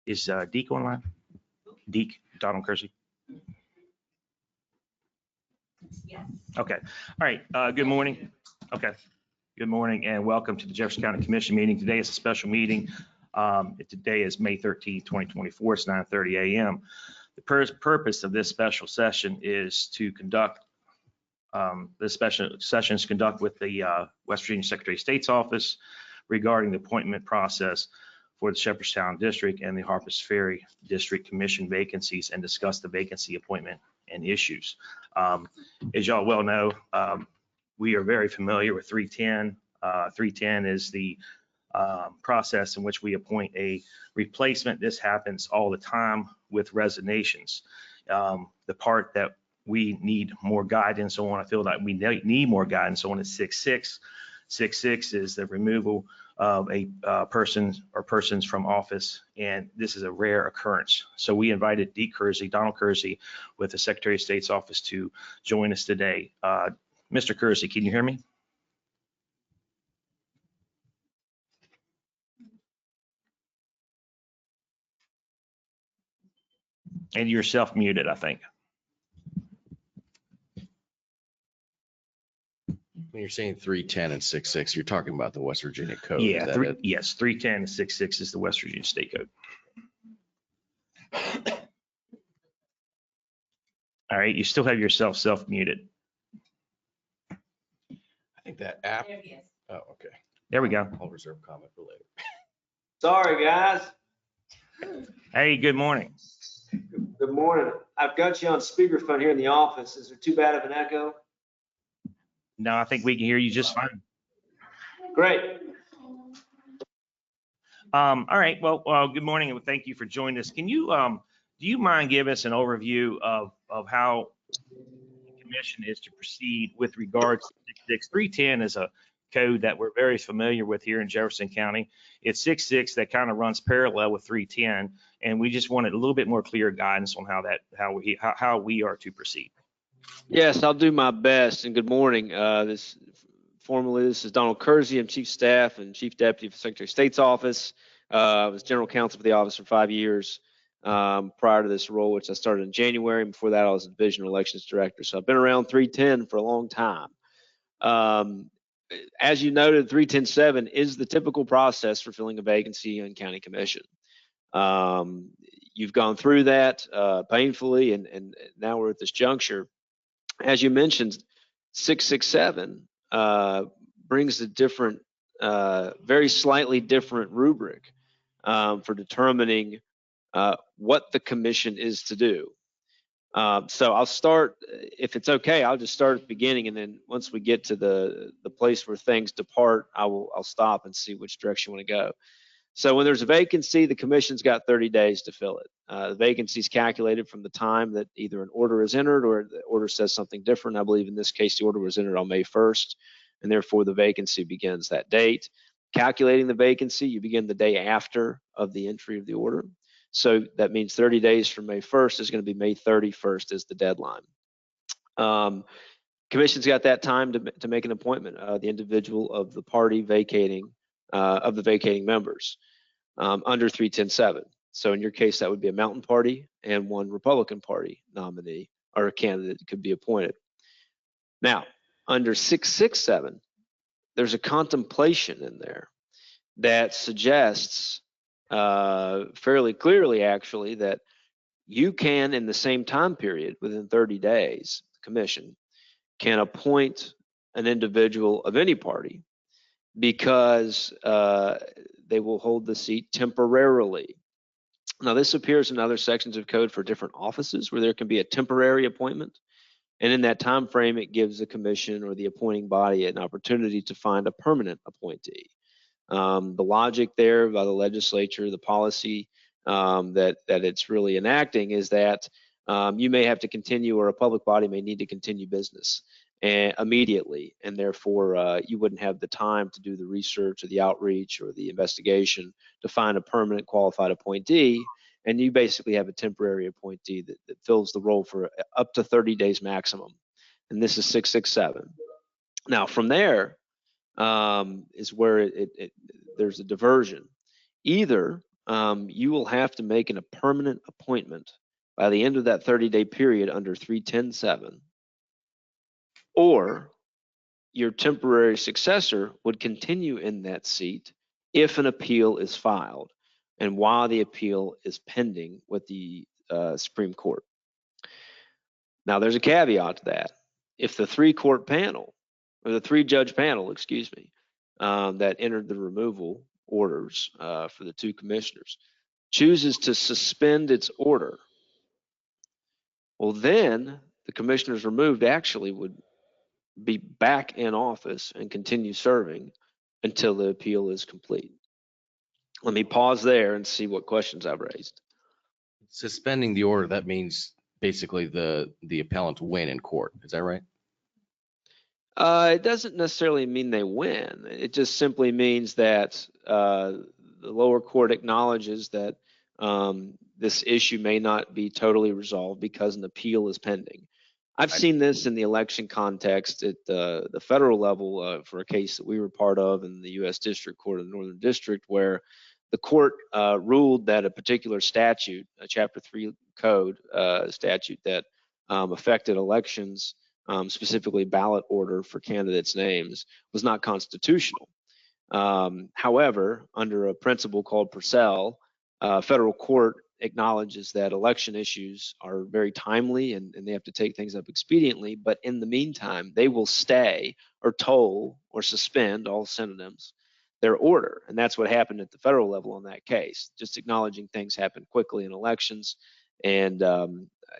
Is Deke online? Deke, Donald Kersey? Yes. Okay. All right. Good morning. Okay. Good morning and welcome to the Jefferson County Commission meeting. Today is a special meeting. Today is May 13, 2024. It's 9:30 a.m. The purpose of this special session is to conduct this special session is conduct with the West Virginia Secretary of State's office regarding the appointment process for the Shepherdstown District and the Harpers Ferry District Commission vacancies and discuss the vacancy appointment and issues. As y'all well know, we are very familiar with 310. 310 is the process in which we appoint a replacement. This happens all the time with resignations. The part that we need more guidance on, I feel like we need more guidance on, is 6.6. 6.6 is the removal of a person or persons from office, and this is a rare occurrence. So we invited D. Kersey, Donald Kersey, with the Secretary of State's office to join us today. Mr. Kersey, can you hear me? And you're self-muted, I think. When you're saying 310 and 6.6, you're talking about the West Virginia code. Yeah, is that it? yes, 310 and 6.6 is the West Virginia State Code. All right, you still have yourself self-muted. I think that app. There it is. Oh, okay. There we go. I'll reserve comment for later. Sorry, guys. Hey, good morning. Good morning. I've got you on speakerphone here in the office. Is there too bad of an echo? No, I think we can hear you just fine. Great. All right, well, good morning and thank you for joining us. Can you, do you mind giving us an overview of how the commission is to proceed with regards to 6.6? 310 is a code that we're very familiar with here in Jefferson County. It's 6.6 that kind of runs parallel with 310, and we just wanted a little bit more clear guidance on how we are to proceed. Yes, I'll do my best. And good morning. This is Donald Kersey. I'm Chief Staff and Chief Deputy for Secretary of State's office. I was General Counsel for the office for 5 years prior to this role, which I started in January. And before that, I was a Division Elections Director. So I've been around 310 for a long time. As you noted, 310.7 is the typical process for filling a vacancy on County Commission. You've gone through that painfully, and now we're at this juncture. As you mentioned, 667 brings a different, very slightly different rubric for determining what the commission is to do. So I'll start, if it's okay, I'll just start at the beginning, and then once we get to the place where things depart, I'll stop and see which direction you want to go. So when there's a vacancy, the commission's got 30 days to fill it. The vacancy is calculated from the time that either an order is entered or the order says something different. I believe in this case, the order was entered on May 1st, and therefore the vacancy begins that date. Calculating the vacancy, you begin the day after of the entry of the order. So that means 30 days from May 1st is going to be May 31st is the deadline. Commission's got that time to make an appointment, the individual of the party vacating, of the vacating members under 310.7. So in your case, that would be a Mountain Party and one Republican Party nominee or a candidate could be appointed. Now, under 667, there's a contemplation in there that suggests fairly clearly, actually, that you can, in the same time period, within 30 days, the commission can appoint an individual of any party because they will hold the seat temporarily. Now, this appears in other sections of code for different offices where there can be a temporary appointment. And in that time frame, it gives the commission or the appointing body an opportunity to find a permanent appointee. The logic there by the legislature, the policy that it's really enacting is that you may have to continue, or a public body may need to continue business immediately, and therefore you wouldn't have the time to do the research or the outreach or the investigation to find a permanent qualified appointee, and you basically have a temporary appointee that fills the role for up to 30 days maximum, and this is 667. Now from there is where there's a diversion. Either you will have to make a permanent appointment by the end of that 30-day period under 310.7, or your temporary successor would continue in that seat if an appeal is filed and while the appeal is pending with the Supreme Court. Now, there's a caveat to that. If the three-judge panel, excuse me, that entered the removal orders for the two commissioners chooses to suspend its order, well, then the commissioners removed actually would be back in office and continue serving until the appeal is complete. Let me pause there and see what questions I've raised. Suspending the order, that means basically the appellant win in court. Is that right? It doesn't necessarily mean they win. It just simply means that the lower court acknowledges that this issue may not be totally resolved because an appeal is pending. I've seen this in the election context at the federal level for a case that we were part of in the U.S. District Court of the Northern District, where the court ruled that a particular statute, a Chapter 3 code statute that affected elections, specifically ballot order for candidates' names, was not constitutional. However, under a principle called Purcell, federal court acknowledges that election issues are very timely and they have to take things up expediently, but in the meantime, they will stay or toll or suspend, all synonyms, their order. And that's what happened at the federal level on that case, just acknowledging things happen quickly in elections, and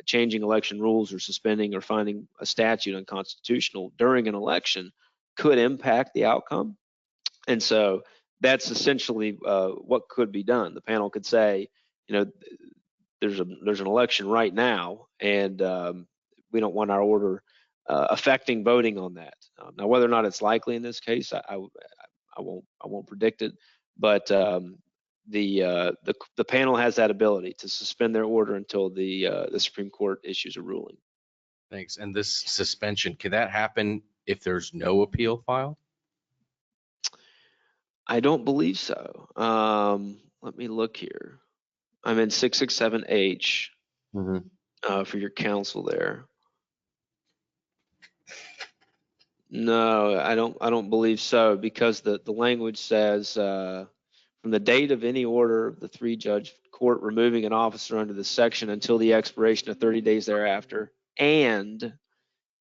changing election rules or suspending or finding a statute unconstitutional during an election could impact the outcome. And so that's essentially what could be done. The panel could say, you know, there's an election right now, and we don't want our order affecting voting on that. Now, whether or not it's likely in this case, I won't predict it, but the panel has that ability to suspend their order until the Supreme Court issues a ruling. Thanks. And this suspension, can that happen if there's no appeal filed? I don't believe so. Let me look here. I'm in 667H for your counsel there. No, I don't believe so, because the language says from the date of any order of the three-judge court removing an officer under this section until the expiration of 30 days thereafter, and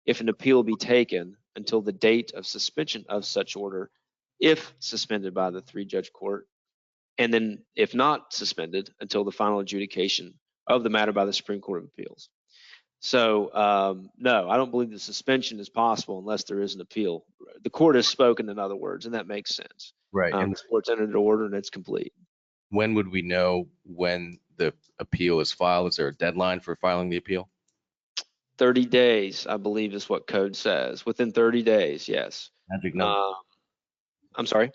if an appeal be taken until the date of suspension of such order, if suspended by the three-judge court, and then if not suspended until the final adjudication of the matter by the Supreme Court of Appeals. So no, I don't believe the suspension is possible unless there is an appeal. The court has spoken, in other words, and that makes sense. Right. And the court's entered an order and it's complete. When would we know when the appeal is filed? Is there a deadline for filing the appeal? 30 days, I believe, is what code says. Within 30 days, yes. Magic number. I'm sorry?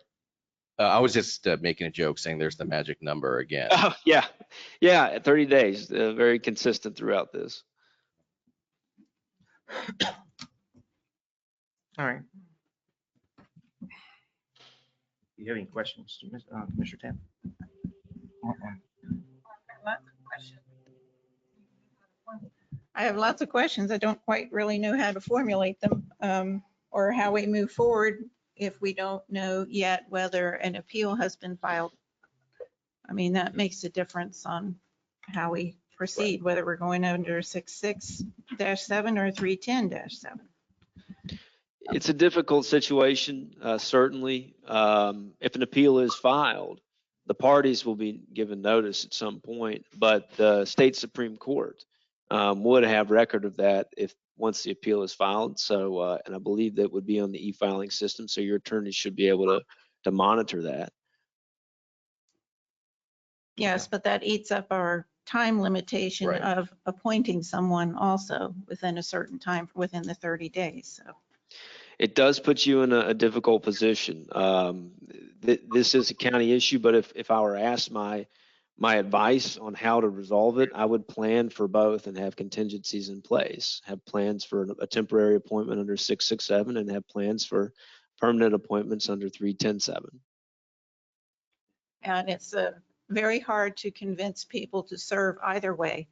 I was just making a joke saying there's the magic number again. Oh, yeah. Yeah, 30 days. Very consistent throughout this. All right. Do you have any questions, Commissioner Tam? I have lots of questions. I don't quite really know how to formulate them, or how we move forward if we don't know yet whether an appeal has been filed. I mean, that makes a difference on how we proceed, whether we're going under 66-7 or 310-7. It's a difficult situation, certainly. If an appeal is filed, the parties will be given notice at some point, but the state Supreme Court would have record of that if once the appeal is filed. So, and I believe that would be on the e-filing system, so your attorney should be able to monitor that. Yes, but that eats up our time limitation Right. of appointing someone also within a certain time, within the 30 days. So It does put you in a difficult position. This is a county issue, but if I were asked my advice on how to resolve it, I would plan for both and have contingencies in place. Have plans for a temporary appointment under 667 and have plans for permanent appointments under 310.7. and it's a very hard to convince people to serve either way.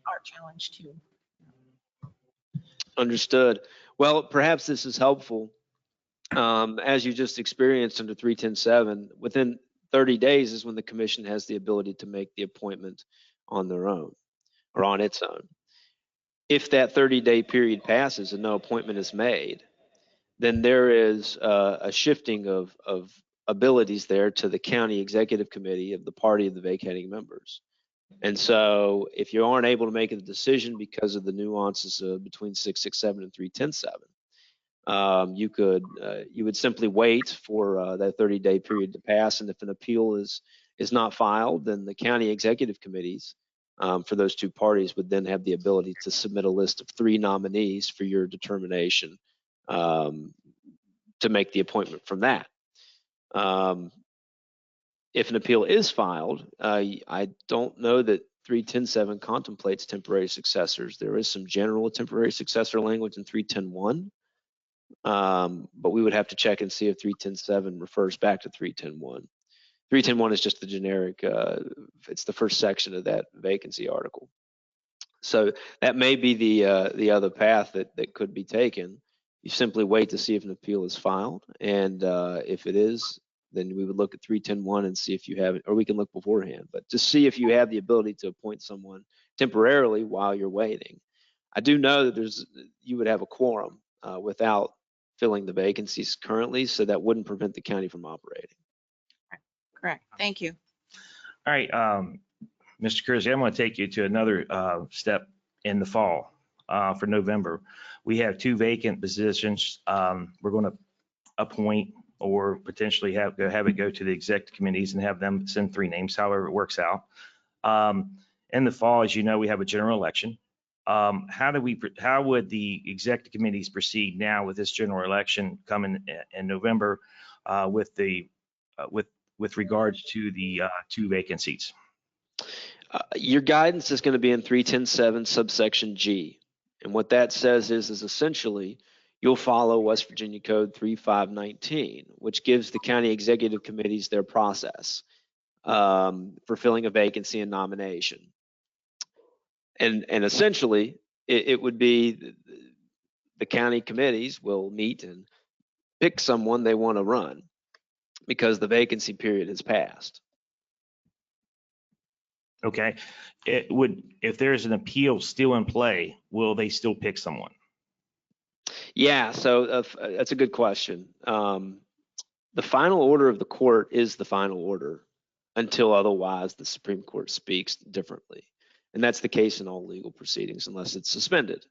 Our challenge too. Understood. Well, perhaps this is helpful. As you just experienced under 310.7, within 30 days is when the commission has the ability to make the appointment on their own or on its own. If that 30-day period passes and no appointment is made, then there is a shifting of abilities there to the county executive committee of the party of the vacating members. And so if you aren't able to make a decision because of the nuances between 667 and 310.7, you would simply wait for that 30-day period to pass. And if an appeal is not filed, then the county executive committees for those two parties would then have the ability to submit a list of 3 nominees for your determination to make the appointment from that. If an appeal is filed, I don't know that 310.7 contemplates temporary successors. There is some general temporary successor language in 310.1, but we would have to check and see if 310.7 refers back to 310.1. 310.1 is just the generic, it's the first section of that vacancy article. So that may be the other path that could be taken. You simply wait to see if an appeal is filed, and if it is, then we would look at 310.1 and see if you have it, or we can look beforehand, but to see if you have the ability to appoint someone temporarily while you're waiting. I do know that you would have a quorum without filling the vacancies currently, so that wouldn't prevent the county from operating. Correct. Thank you. All right, Mr. Kersey, I'm going to take you to another step in the fall for November. We have 2 vacant positions. We're going to appoint or potentially have it go to the executive committees and have them send 3 names, however it works out. In the fall, as you know, we have a general election. How would the executive committees proceed now with this general election coming in November with regards to the 2 vacant seats? Your guidance is going to be in 310.7 subsection G. And what that says is essentially you'll follow West Virginia Code 3519, which gives the county executive committees their process for filling a vacancy and nomination. And essentially it would be the county committees will meet and pick someone they want to run because the vacancy period has passed. Okay, if there's an appeal still in play, will they still pick someone? Yeah, so that's a good question. The final order of the court is the final order until otherwise the Supreme Court speaks differently. And that's the case in all legal proceedings unless it's suspended.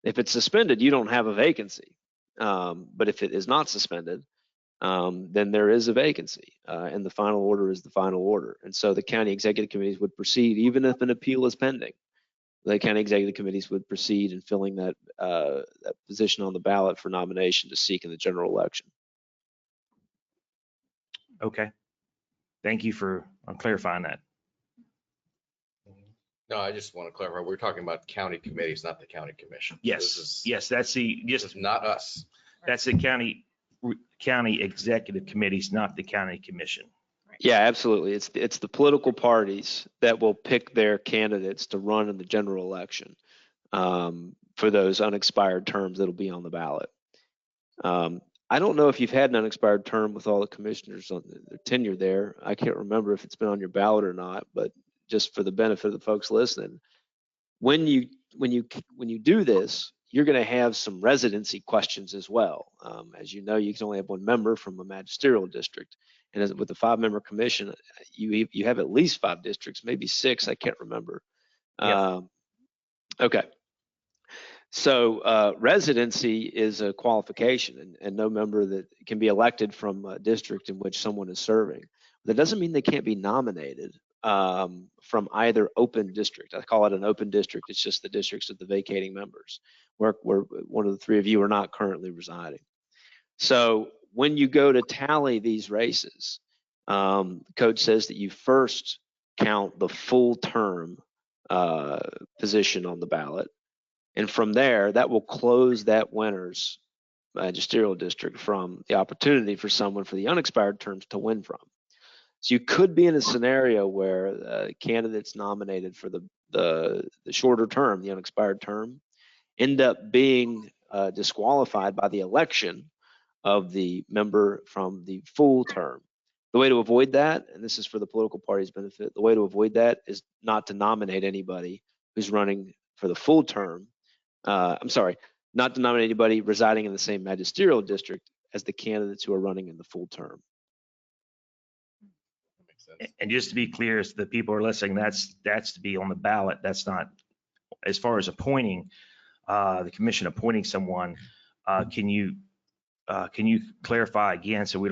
If it's suspended, you don't have a vacancy. But if it is not suspended, then there is a vacancy, and the final order is the final order. And so the county executive committees would proceed even if an appeal is pending. The county executive committees would proceed in filling that position on the ballot for nomination to seek in the general election. Okay, thank you for clarifying that. No, I just want to clarify, we're talking about county committees, not the county commission. Yes, that's This is not us. That's the county executive committees, not the county commission. Yeah, absolutely. It's the political parties that will pick their candidates to run in the general election for those unexpired terms that'll be on the ballot. I don't know if you've had an unexpired term with all the commissioners on their tenure there. I can't remember if it's been on your ballot or not, but just for the benefit of the folks listening, when you do this, you're going to have some residency questions as well. As you know, you can only have 1 member from a magisterial district. And with the 5-member commission, you have at least 5 districts, maybe 6, I can't remember. Yeah. Okay. So residency is a qualification, and no member that can be elected from a district in which someone is serving. That doesn't mean they can't be nominated from either open district. I call it an open district. It's just the districts of the vacating members where one of the 3 of you are not currently residing. So when you go to tally these races, code says that you first count the full term position on the ballot. And from there, that will close that winner's magisterial district from the opportunity for someone for the unexpired terms to win from. So you could be in a scenario where candidates nominated for the shorter term, the unexpired term, end up being disqualified by the election of the member from the full term. The way to avoid that, and this is for the political party's benefit, the way to avoid that is not to nominate anybody who's running for the full term. I'm sorry, not to nominate anybody residing in the same magisterial district as the candidates who are running in the full term. That makes sense. And just to be clear, as the people are listening, that's to be on the ballot. That's not, as far as appointing, the commission appointing someone, can you clarify again so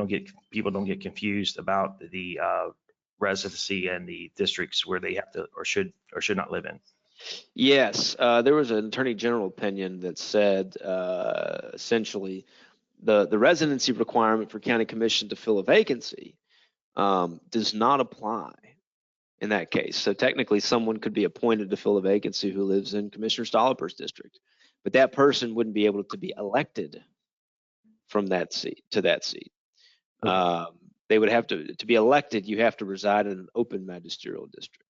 people don't get confused about the residency and the districts where they have to or should not live in? Yes, there was an attorney general opinion that said essentially the residency requirement for county commission to fill a vacancy does not apply in that case. So technically someone could be appointed to fill a vacancy who lives in Commissioner Stolliper's district, but that person wouldn't be able to be elected from that seat to that seat. They would have to be elected, you have to reside in an open magisterial district.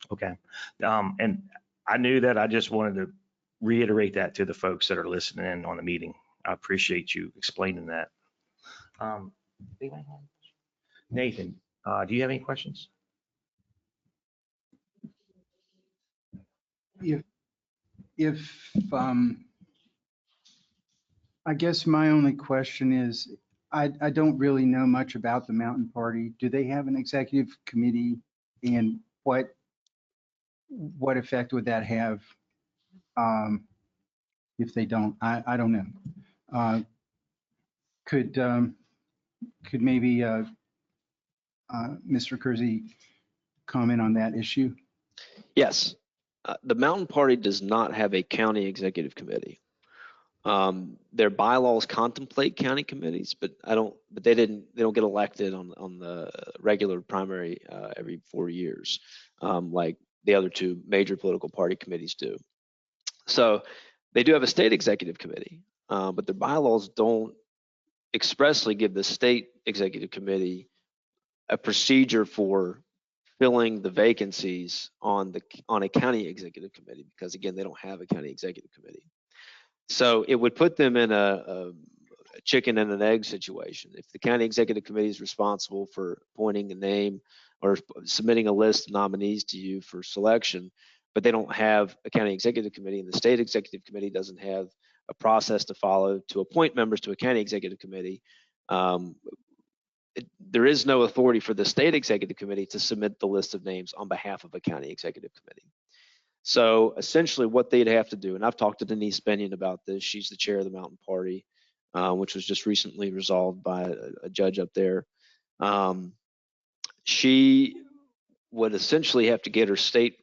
Okay. And I knew that. I just wanted to reiterate that to the folks that are listening in on the meeting. I appreciate you explaining that. Nathan, do you have any questions? If I guess my only question is, I don't really know much about the Mountain Party. Do they have an executive committee, and what effect would that have if they don't? I don't know. Could maybe Mr. Kersey comment on that issue? Yes, the Mountain Party does not have a county executive committee. Their bylaws contemplate county committees, but they don't get elected on the regular primary every 4 years, like the other two major political party committees do. So they do have a state executive committee, but their bylaws don't expressly give the state executive committee a procedure for filling the vacancies on a county executive committee, because again, they don't have a county executive committee. So it would put them in a chicken and an egg situation. If the county executive committee is responsible for appointing a name or submitting a list of nominees to you for selection, but they don't have a county executive committee, and the state executive committee doesn't have a process to follow to appoint members to a county executive committee, there is no authority for the state executive committee to submit the list of names on behalf of a county executive committee. So essentially what they'd have to do, and I've talked to Denise Bennion about this, she's the chair of the Mountain Party, which was just recently resolved by a judge up there. She would essentially have to get her state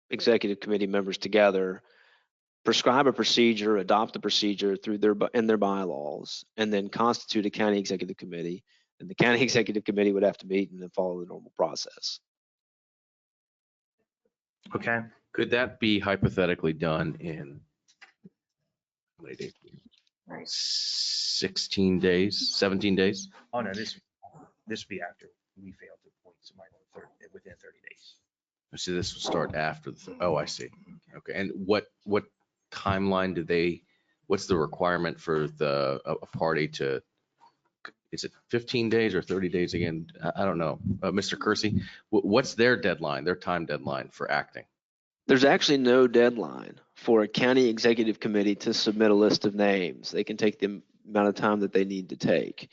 executive committee members together, prescribe a procedure, adopt a procedure in their bylaws, and then constitute a county executive committee. And the county executive committee would have to meet and then follow the normal process. Okay. Could that be hypothetically done in how many days? Right. 16 days, 17 days? Oh, no, this would be after we fail to appoint somebody within 30 days. So this will start after oh, I see. Okay. And what timeline what's the requirement for a party to, is it 15 days or 30 days again? I don't know. Mr. Kersey, what's their deadline, their time deadline for acting? There's actually no deadline for a county executive committee to submit a list of names. They can take the amount of time that they need to take.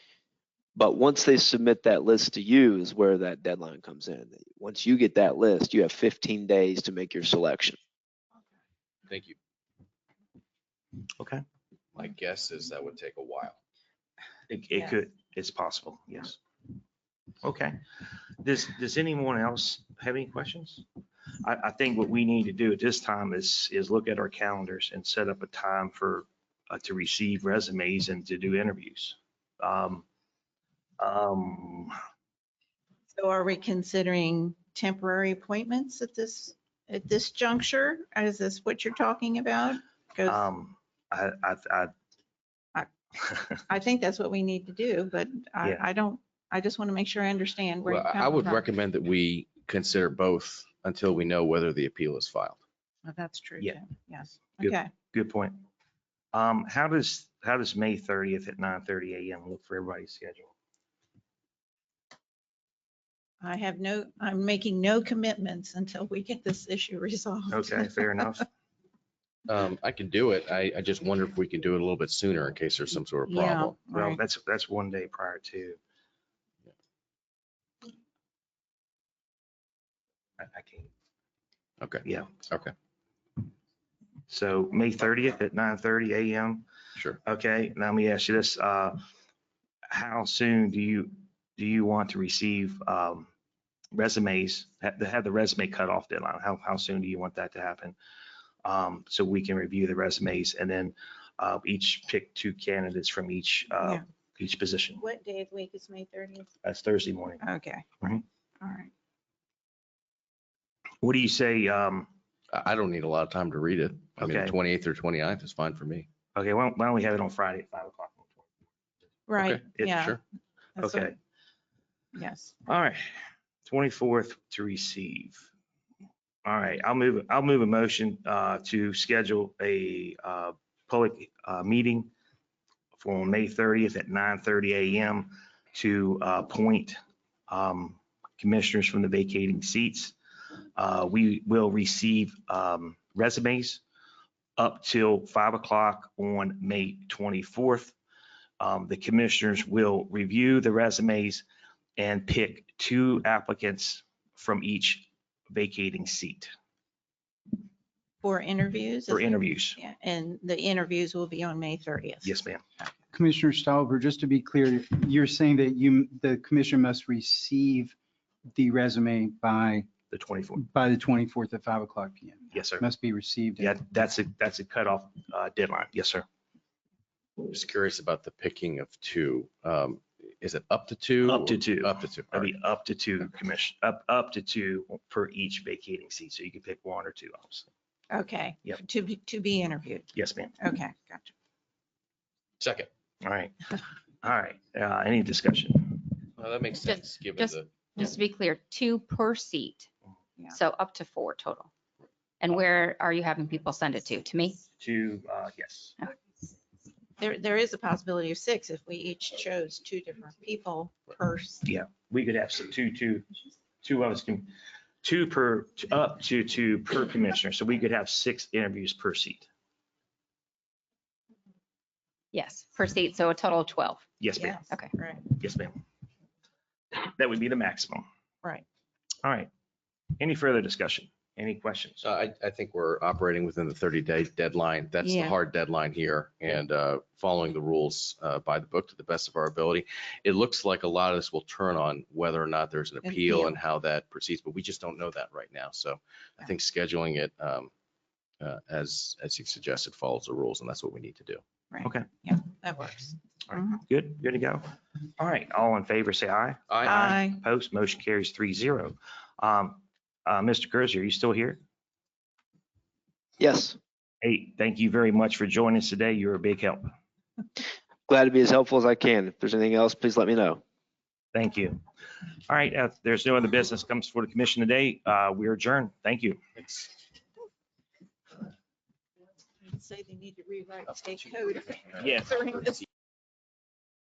But once they submit that list to you is where that deadline comes in. Once you get that list, you have 15 days to make your selection. Thank you. Okay. My guess is that would take a while. It could, it's possible, yes. Okay. Does anyone else have any questions? I think what we need to do at this time is look at our calendars and set up a time for, to receive resumes and to do interviews. So are we considering temporary appointments at this juncture? Is this what you're talking about? Because I think that's what we need to do, but Yeah. I I just want to make sure I understand where Well, you're I coming would from. recommend that we consider both until we know whether the appeal is filed. Oh, that's true, Yeah. too. Yes. Good. Okay. Good point. How does May 30th at 9:30 a.m. look for everybody's schedule? I'm making no commitments until we get this issue resolved. Okay, fair enough. I can do it. I just wonder if we can do it a little bit sooner in case there's some sort of Yeah, problem. Well, right. that's one day prior to. I can't. Okay. Yeah. Okay, So May 30th at 9:30 a.m. sure. Okay, now let me ask you this. How soon do you want to receive resumes, have the resume cutoff deadline? How soon do you want that to happen? So we can review the resumes and then each pick 2 candidates from each Yeah. each position. What day of the week is May 30th? That's Thursday morning. Okay. Mhm. All right. What do you say? I don't need a lot of time to read it. I mean, the Okay. 28th or 29th is fine for me. Okay, why don't we have it on Friday at 5 o'clock? Right, Okay, yeah. Sure. that's what- Okay, Yes. all right. 24th to receive. All right, I'll move a motion to schedule a public meeting for May 30th at 9:30 a.m. to appoint commissioners from the vacating seats. We will receive resumes up till 5 o'clock on May 24th. The commissioners will review the resumes and pick 2 applicants from each vacating seat For interviews? for is it? interviews. Yeah, and the interviews will be on May 30th. Yes, ma'am. Commissioner Stauber, just to be clear, you're saying that the commission must receive the resume by The 24th. the 24th at 5 o'clock PM. Yes, sir. Must be received. Yeah, that's a cutoff deadline. Yes, sir. Just curious about the picking of 2. Is it up to 2? Up to or- 2. Up to 2. All That'd right. be up to 2 commission, up to 2 per each vacating seat. So you can pick 1 or 2 obviously. Okay. Yep. To be interviewed. Yes, ma'am. Okay, gotcha. Second. All right. All right. Any discussion? Well, that makes Just- sense, given just- the, Just to be clear, 2 per seat. Yeah. So up to 4 total. And where are you having people send it to? To me? Yes. There is a possibility of 6 if we each chose 2 different people per. Yeah, we could have some two of us can, 2 per, up to 2 per commissioner. So we could have 6 interviews per seat. Yes, per seat. So a total of 12. Yes, ma'am. Yes, Okay. right, Yes, ma'am. That would be the maximum. right. All right. Any further discussion? Any questions? so I think we're operating within the 30-day deadline. That's the Yeah. hard deadline here, and following the rules by the book to the best of our ability. It looks like a lot of this will turn on whether or not there's an An appeal appeal. and how that proceeds, but we just don't know that right now. So I Yeah. think scheduling it as you've suggested follows the rules, and that's what we need to do. Right. Okay. Yeah, that works. All right. Mhm. Good to go. All right. All in favor, say aye. Aye. Opposed, motion carries 3-0. Mr. Kersey, are you still here? Yes, Hey, thank you very much for joining us today. You're a big help. glad to be as helpful as I can. If there's anything else, please let me know. Thank you. All right. If there's no other business comes for the commission today, we're adjourned. Thank you. Say they need to rewrite state code. Yes.